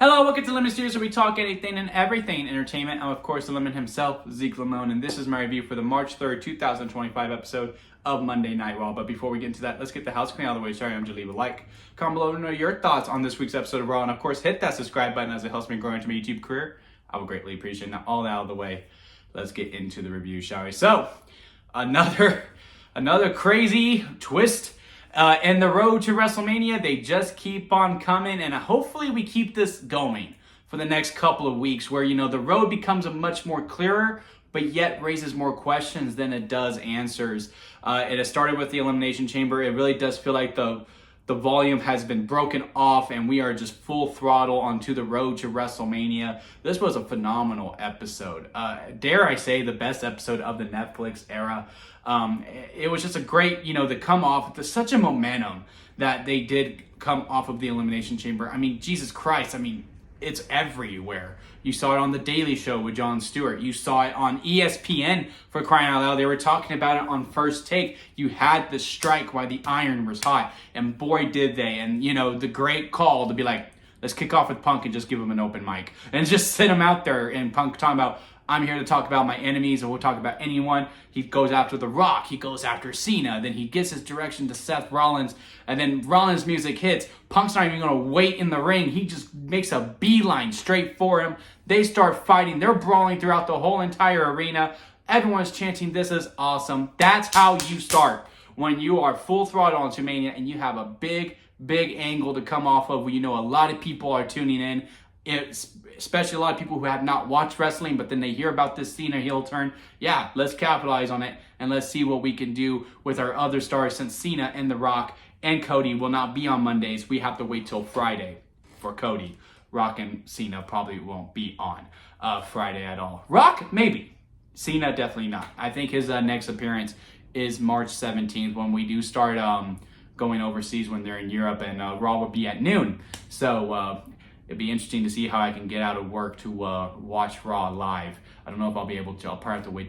Hello, welcome to Lemon Studios, where we talk anything and everything entertainment. I'm, of course, the Lemon himself, Zeke Lamone, and this is my review for the March 3rd, 2025 episode of Monday Night Raw. But before we get into that, let's get the house clean out of the way. Sorry, I'm just leave a like. Comment below to know your thoughts on this week's episode of Raw, and of course, hit that subscribe button as it helps me grow into my YouTube career. I would greatly appreciate it. Now, all that out of the way, let's get into the review, shall we? So, another crazy twist. And the road to WrestleMania, they just keep on coming, and hopefully we keep this going for the next couple of weeks where, the road becomes a much more clearer, but yet raises more questions than it does answers. It has started with the Elimination Chamber. It really does feel like the volume has been broken off, and we are just full throttle onto the road to WrestleMania. This was a phenomenal episode. Dare I say, the best episode of the Netflix era. It was just a great, to come off with such a momentum that they did come off of the Elimination Chamber. I mean, Jesus Christ. I mean, it's everywhere. You saw it on The Daily Show with Jon Stewart. You saw it on ESPN, for crying out loud. They were talking about it on First Take. You had the strike while the iron was hot. And boy, did they. And, the great call to be like, let's kick off with Punk and just give him an open mic. And just sit him out there. And Punk talking about, I'm here to talk about my enemies, or we'll talk about anyone. He goes after The Rock. He goes after Cena. Then he gives his direction to Seth Rollins. And then Rollins' music hits. Punk's not even going to wait in the ring. He just makes a beeline straight for him. They start fighting. They're brawling throughout the whole entire arena. Everyone's chanting, "This is awesome." That's how you start when you are full throttle into Mania and you have a big angle to come off of where a lot of people are tuning in. Especially a lot of people who have not watched wrestling, but then they hear about this Cena heel turn. Yeah, let's capitalize on it, and let's see what we can do with our other stars, since Cena and The Rock and Cody will not be on Mondays. We have to wait till Friday for Cody. Rock and Cena probably won't be on Friday at all. Rock, maybe. Cena, definitely not. I think his next appearance is March 17th when we do start going overseas when they're in Europe, and Raw will be at noon. So, it'd be interesting to see how I can get out of work to watch Raw live. I don't know if I'll be able to. I'll probably have to wait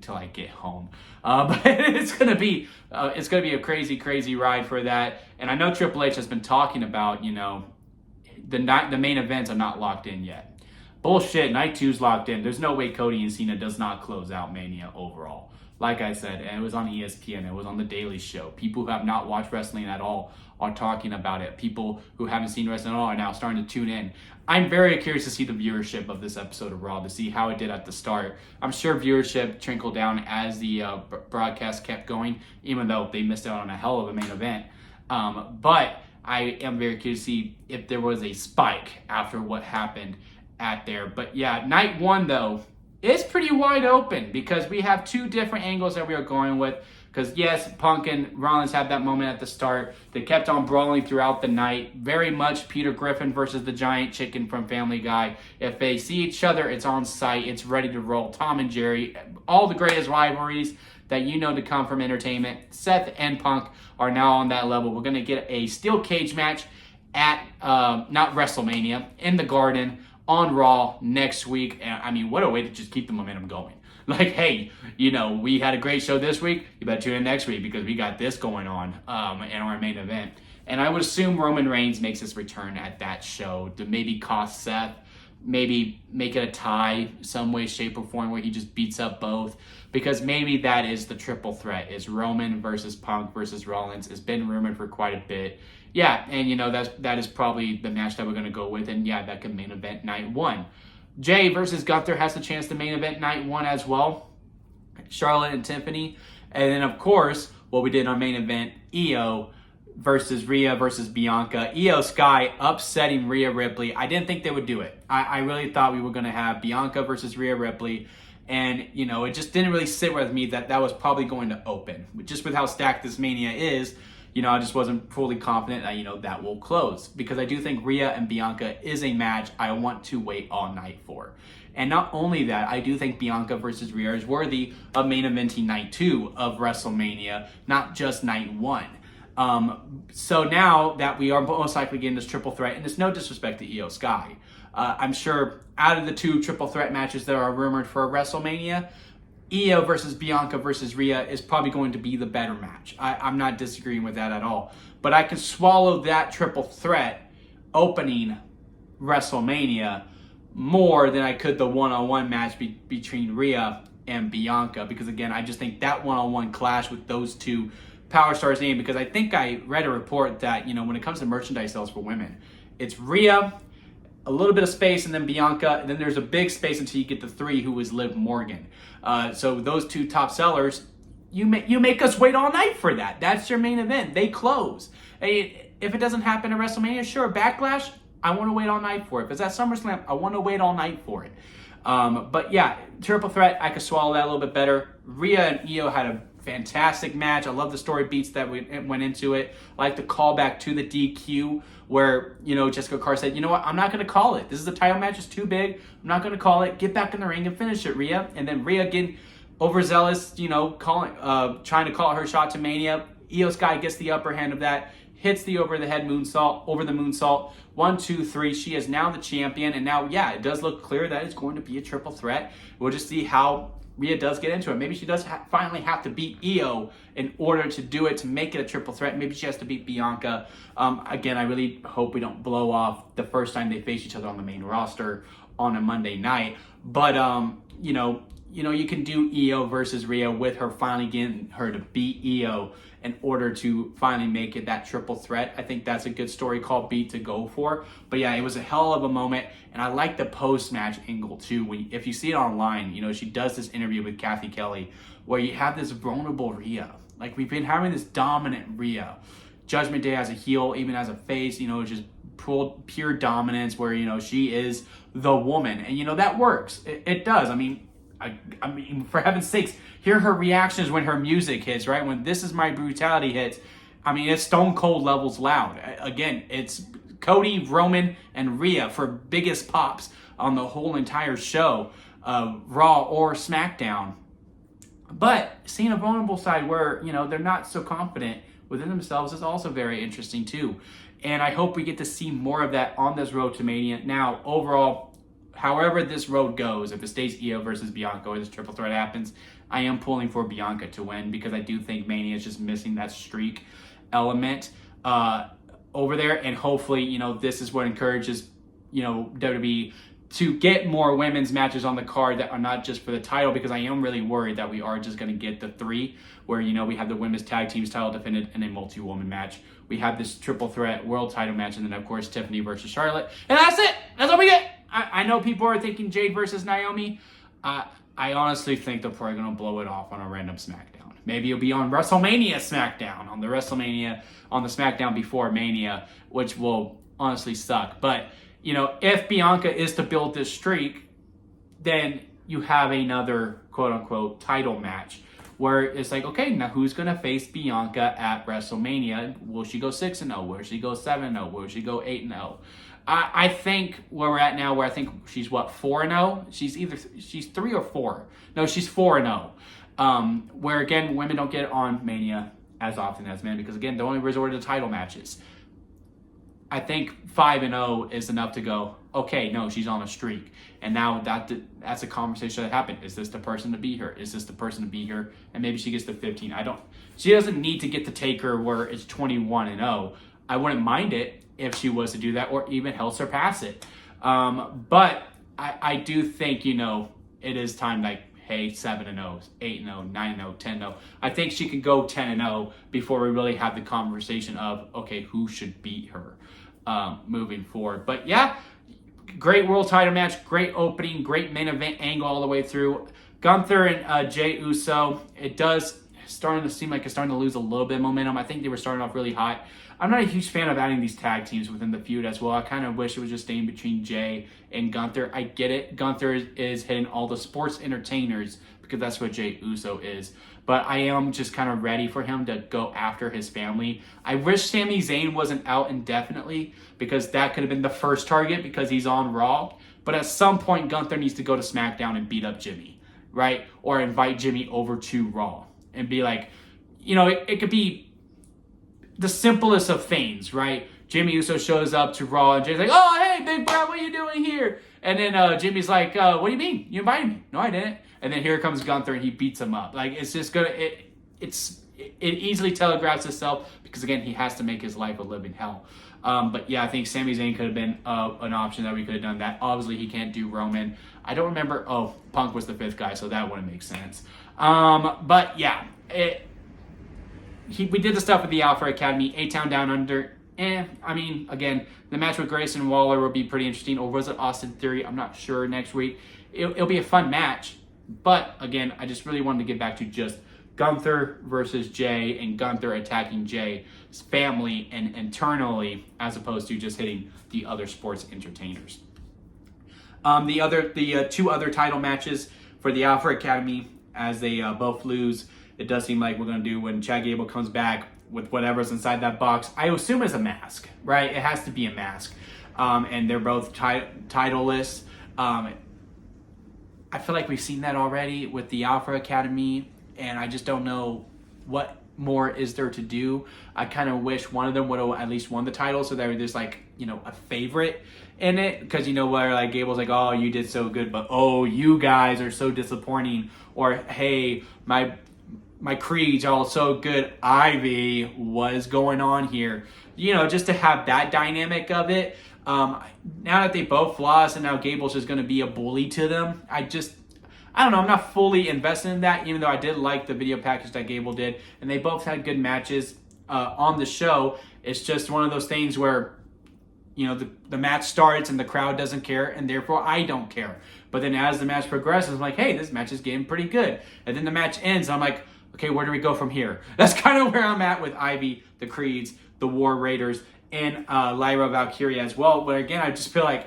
till I get home. But it's gonna be a crazy ride for that. And I know Triple H has been talking about the main events are not locked in yet. Bullshit. Night 2's locked in. There's no way Cody and Cena does not close out Mania overall. Like I said, it was on ESPN. It was on The Daily Show. People who have not watched wrestling at all are talking about it. People who haven't seen wrestling at all are now starting to tune in. I'm very curious to see the viewership of this episode of Raw, to see how it did at the start. I'm sure viewership trickled down as the broadcast kept going, even though they missed out on a hell of a main event. But I am very curious to see if there was a spike after what happened at there. But yeah, night 1, though, it's pretty wide open because we have two different angles that we are going with. Because yes, Punk and Rollins had that moment at the start. They kept on brawling throughout the night. Very much Peter Griffin versus the giant chicken from Family Guy. If they see each other, it's on sight. It's ready to roll. Tom and Jerry, all the greatest rivalries that to come from entertainment. Seth and Punk are now on that level. We're going to get a steel cage match at, not WrestleMania, in the Garden on Raw next week. And I mean, what a way to just keep the momentum going. Like, hey, we had a great show this week. You better tune in next week because we got this going on in our main event. And I would assume Roman Reigns makes his return at that show to maybe cost Seth, maybe make it a tie some way, shape, or form where he just beats up both. Because maybe that is the triple threat, is Roman versus Punk versus Rollins. It's been rumored for quite a bit. Yeah, and that is probably the match that we're going to go with. And yeah, that could main event night 1. Jay versus Gunther has the chance to main event night 1 as well. Charlotte and Tiffany. And then, of course, what we did on main event, Io versus Rhea versus Bianca. Io Sky upsetting Rhea Ripley. I didn't think they would do it. I really thought we were going to have Bianca versus Rhea Ripley. And, it just didn't really sit with me that was probably going to open. Just with how stacked this Mania is, I just wasn't fully confident that, that will close. Because I do think Rhea and Bianca is a match I want to wait all night for. And not only that, I do think Bianca versus Rhea is worthy of main eventing night 2 of WrestleMania, not just night 1. So now that we are most likely getting this triple threat, and it's no disrespect to Io Sky, I'm sure out of the 2 triple threat matches that are rumored for WrestleMania, Io versus Bianca versus Rhea is probably going to be the better match. I'm not disagreeing with that at all. But I can swallow that triple threat opening WrestleMania more than I could the one-on-one match between Rhea and Bianca, because again, I just think that one-on-one clash with those two power stars name, because I think I read a report that, you know, when it comes to merchandise sales for women, it's Rhea, a little bit of space, and then Bianca, and then there's a big space until you get the three, who is Liv Morgan. So those two top sellers, you make us wait all night for that. That's your main event. They close. Hey, if it doesn't happen at WrestleMania, sure, Backlash, I want to wait all night for it. If it's at SummerSlam, I want to wait all night for it. But yeah, triple threat, I could swallow that a little bit better. Rhea and Io had a fantastic match. I love the story beats that went into it. I like the callback to the DQ where, you know, Jessica Carr said, you know what, I'm not going to call it. This is a title match. It's too big. I'm not going to call it. Get back in the ring and finish it, Rhea. And then Rhea getting overzealous, you know, trying to call her shot to Mania. Io Sky gets the upper hand of that, hits the over the moonsault. 1, 2, 3. She is now the champion. And now, yeah, it does look clear that it's going to be a triple threat. We'll just see how Rhea does get into it. Maybe she does finally have to beat Io in order to do it, to make it a triple threat. Maybe she has to beat Bianca. Again, I really hope we don't blow off the first time they face each other on the main roster on a Monday night. But, you know, you can do Io versus Rhea with her finally getting her to beat Io in order to finally make it that triple threat. I think that's a good story called beat to go for. But yeah, it was a hell of a moment. And I like the post-match angle too. If you see it online, you know, she does this interview with Kathy Kelly where you have this vulnerable Rhea. Like, we've been having this dominant Rhea. Judgment Day as a heel, even as a face, you know, just pure dominance where, you know, she is the woman. And, you know, that works. It does. I mean, for heaven's sakes, hear her reactions when her music hits, right? When This Is My Brutality hits, I mean, it's Stone Cold levels loud. Again, it's Cody, Roman, and Rhea for biggest pops on the whole entire show, Raw or SmackDown. But seeing a vulnerable side where, you know, they're not so confident within themselves is also very interesting too. And I hope we get to see more of that on this road to Mania. Now, overall, however this road goes, if it stays Io versus Bianca or this triple threat happens, I am pulling for Bianca to win, because I do think Mania is just missing that streak element over there. And hopefully, you know, this is what encourages, you know, WWE to get more women's matches on the card that are not just for the title, because I am really worried that we are just going to get the three where, you know, we have the women's tag teams title defended in a multi-woman match. We have this triple threat world title match, and then, of course, Tiffany versus Charlotte. And that's it. That's all we get. I know people are thinking Jade versus Naomi. I honestly think they're probably going to blow it off on a random SmackDown. Maybe it'll be on WrestleMania SmackDown, on the SmackDown before Mania, which will honestly suck. But, you know, if Bianca is to build this streak, then you have another quote-unquote title match where it's like, okay, now who's going to face Bianca at WrestleMania? Will she go 6-0? Will she go 7-0? Will she go 8-0? I think where we're at now, where I think she's 4-0. She's 3 or 4. No, she's 4-0. Where again, women don't get on Mania as often as men, because again, they only resort to title matches. I think 5-0 is enough to go, okay, no, she's on a streak. And now that's a conversation that happened. Is this the person to beat her? Is this the person to beat her? And maybe she gets to 15. She doesn't need to get to take her where it's 21-0. I wouldn't mind it if she was to do that, or even hell surpass it. But I do think, you know, it is time, like, hey, 7-0, 8-0, 9-0, 10-0. I think she could go 10-0 before we really have the conversation of, okay, who should beat her moving forward. But yeah, great world title match, great opening, great main event angle all the way through. Gunther and Jey Uso, it does starting to seem like it's starting to lose a little bit of momentum. I think they were starting off really hot. I'm not a huge fan of adding these tag teams within the feud as well. I kind of wish it was just staying between Jey and Gunther. I get it. Gunther is hitting all the sports entertainers because that's what Jey Uso is. But I am just kind of ready for him to go after his family. I wish Sami Zayn wasn't out indefinitely, because that could have been the first target because he's on Raw. But at some point, Gunther needs to go to SmackDown and beat up Jimmy, right? Or invite Jimmy over to Raw and be like, you know, it could be the simplest of things, right? Jimmy Uso shows up to Raw and Jay's like, oh, hey, big bro, what are you doing here? And then Jimmy's like, what do you mean? You invited me. No, I didn't. And then here comes Gunther and he beats him up. Like, it's just gonna, it easily telegraphs itself because, again, he has to make his life a living hell. But yeah, I think Sami Zayn could have been an option that we could have done that. Obviously, he can't do Roman. I don't remember. Oh, Punk was the 5th guy, so that wouldn't make sense. But yeah, we did the stuff with the Alpha Academy, A-Town Down Under. I mean, again, the match with Grayson Waller will be pretty interesting. Or was it Austin Theory? I'm not sure next week. It'll be a fun match. But again, I just really wanted to get back to just Gunther versus Jay and Gunther attacking Jay's family and internally as opposed to just hitting the other sports entertainers. The 2 other title matches for the Alpha Academy as they both lose. It does seem like we're going to do when Chad Gable comes back with whatever's inside that box. I assume it's a mask, right? It has to be a mask. And they're both titleless. I feel like we've seen that already with the Alpha Academy, and I just don't know what more is there to do. I kind of wish one of them would have at least won the title so that there's like, a favorite in it. Because where like Gable's like, oh, you did so good, but oh, you guys are so disappointing. Or, hey, my creeds are all so good. Ivy, what is going on here? Just to have that dynamic of it. Now that they both lost and now Gable's just going to be a bully to them, I don't know. I'm not fully invested in that, even though I did like the video package that Gable did. And they both had good matches on the show. It's just one of those things where, the match starts and the crowd doesn't care, and therefore I don't care. But then as the match progresses, I'm like, hey, this match is getting pretty good. And then the match ends, and I'm like, okay, where do we go from here? That's kind of where I'm at with Ivy, the Creeds, the War Raiders, and Lyra Valkyria as well. But again, I just feel like,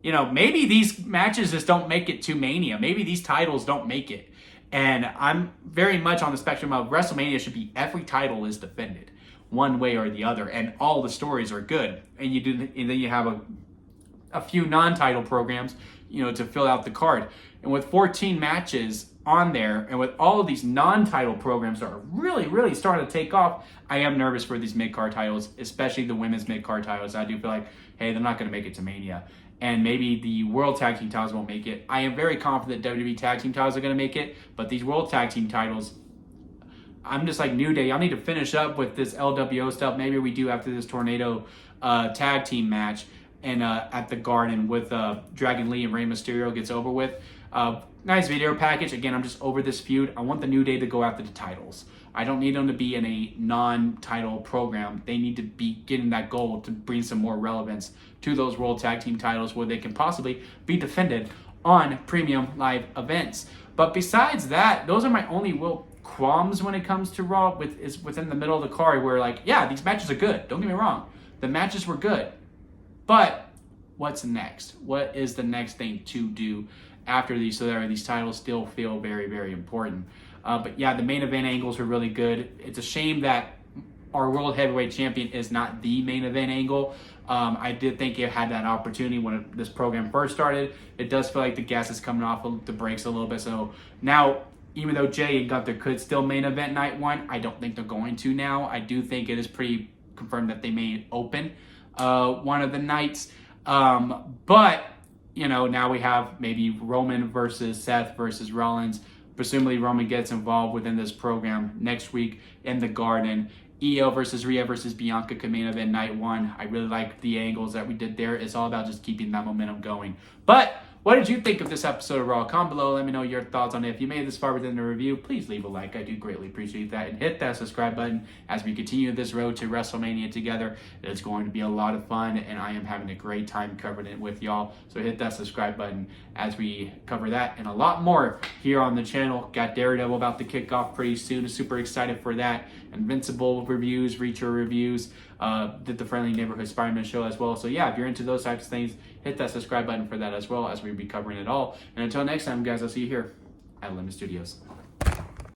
maybe these matches just don't make it to Mania. Maybe these titles don't make it. And I'm very much on the spectrum of WrestleMania should be every title is defended one way or the other, and all the stories are good. And then you have a few non-title programs, to fill out the card. And with 14 matches on there, and with all of these non-title programs that are really, really starting to take off, I am nervous for these mid-card titles, especially the women's mid-card titles. I do feel like, hey, they're not going to make it to Mania. And maybe the World Tag Team titles won't make it. I am very confident WWE Tag Team titles are going to make it, but these World Tag Team titles, I'm just like, New Day, y'all need to finish up with this LWO stuff. Maybe we do after this Tornado Tag Team match and at the Garden with Dragon Lee and Rey Mysterio gets over with. Nice video package. Again, I'm just over this feud. I want the New Day to go after the titles. I don't need them to be in a non-title program. They need to be getting that goal to bring some more relevance to those World Tag Team titles where they can possibly be defended on premium live events. But besides that, those are my only real qualms when it comes to Raw is within the middle of the card where, like, yeah, these matches are good. Don't get me wrong. The matches were good. But what's next? What is the next thing to do after these so that these titles still feel very, very important? But yeah, the main event angles are really good. It's a shame that our World Heavyweight Champion is not the main event angle. I did think it had that opportunity when this program first started. It does feel like the gas is coming off the brakes a little bit. So now, even though Jay and Gunther could still main event night 1, I don't think they're going to now. I do think it is pretty confirmed that they may open one of the nights. But, now we have maybe Roman versus Seth versus Rollins. Presumably Roman gets involved within this program next week in the Garden. Io versus Rhea versus Bianca could main event night 1. I really like the angles that we did there. It's all about just keeping that momentum going. But what did you think of this episode of Raw? Comment below. Let me know your thoughts on it. If you made it this far within the review, please leave a like. I do greatly appreciate that. And hit that subscribe button as we continue this road to WrestleMania together. It's going to be a lot of fun, and I am having a great time covering it with y'all. So hit that subscribe button as we cover that and a lot more here on the channel. Got Daredevil about to kick off pretty soon. Super excited for that. Invincible reviews, Reacher reviews. Did the Friendly Neighborhood Spider-Man show as well. So yeah, if you're into those types of things, hit that subscribe button for that as well as we'll be covering it all. And until next time, guys, I'll see you here at Limit Studios.